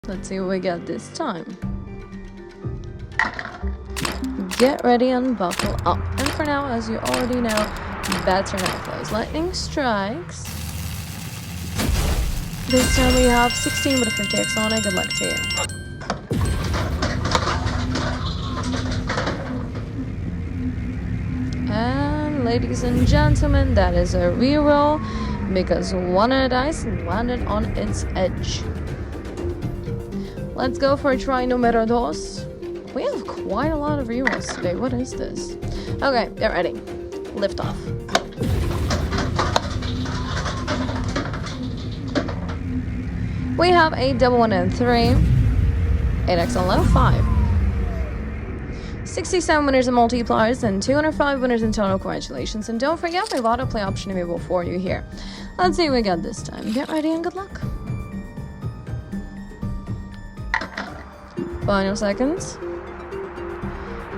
Let's see what we get this time. Get ready and buckle up. And for now, as you already know, bets are now closed. Lightning strikes. This time we have 16 with a 50x on it. Good luck to you. And ladies and gentlemen, that is a reroll because one of the dice landed on its edge. Let's go for try numero dos. We have quite a lot of rerolls today. What is this? Okay, get ready. Lift off. We have a double 1 and 3. 8x on low, 5. 67 winners and multipliers and 205 winners in total. Congratulations. And don't forget the auto play option available for you here. Let's see what we got this time. Get ready and good luck. Final seconds.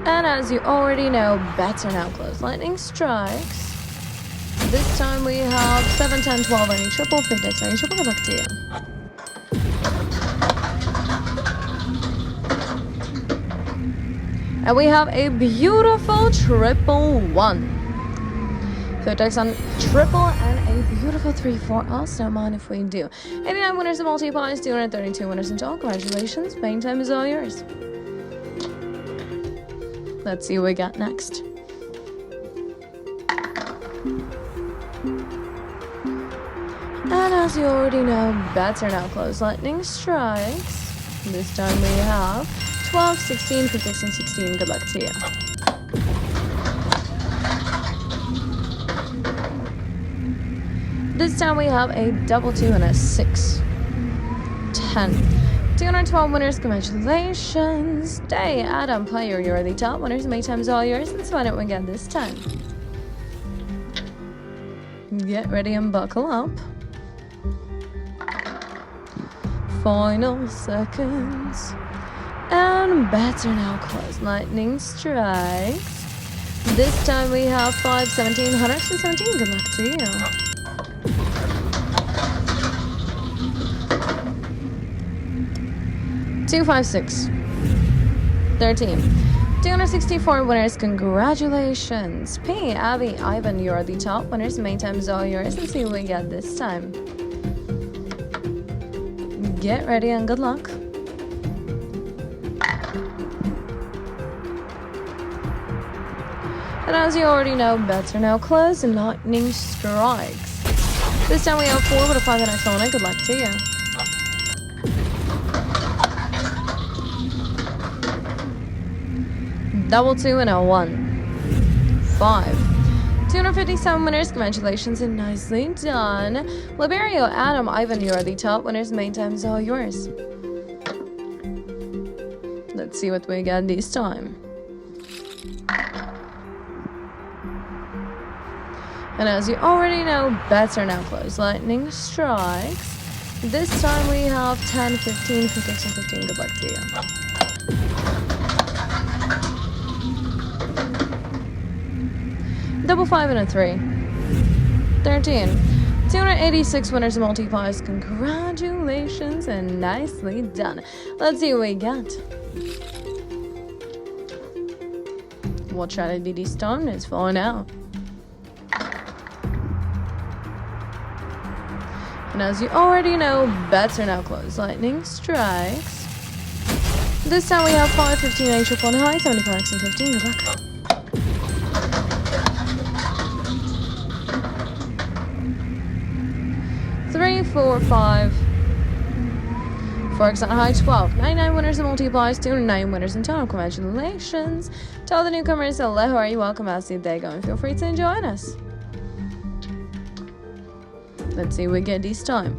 And as you already know, bets are now closed. Lightning strikes. This time we have 7, 10, 12, any triple, 50x, any triple. Good luck to you. And we have a beautiful triple 1. 50x on triple and a beautiful 3-4 us. Don't mind if we do. 89 winners and multiplies, 232 winners in total. Congratulations. Paying time is all yours. Let's see what we got next. And as you already know, bets are now closed. Lightning strikes. This time we have 12, 16, 56, and 16. Good luck to you. This time we have a double 2 and a 6. 10. 212 winners, congratulations. Day, Adam, player, you're the top winners. Make time's all yours. Let's find out what we get this time. Get ready and buckle up. Final seconds. And bets are now closed. Lightning strikes. This time we have 5, 17, 117. Good luck to you. Two, 5, 6. 13. 264 winners. Congratulations. P, Abby, Ivan, you're the top winners. Main time is all yours. Let's see what we get this time. Get ready and good luck. And as you already know, bets are now closed and lightning strikes. This time we have 4 with a 5 and on it. Good luck to you. Double 2 and a 1. 5. 257 winners. Congratulations and nicely done. Liberio, Adam, Ivan, you are the top winners. Main time is all yours. Let's see what we got this time. And as you already know, bets are now closed. Lightning strikes. This time we have 10, 15, 56, and 15. Good luck to you. Double 5 and a 3. 13. 286 winners and multipliers. Congratulations and nicely done. Let's see what we got. What strategy this time is falling out. And as you already know, bets are now closed. Lightning strikes. This time we have 5, 15, 8, triple on high, 75x and 15. Good luck. 3, 4, 5. 4x on high, 12. 99 winners and multiplies, 209 winners in total. Congratulations to all the newcomers. Hello, how are you? Welcome. How's the day going? Feel free to join us. Let's see what we get this time.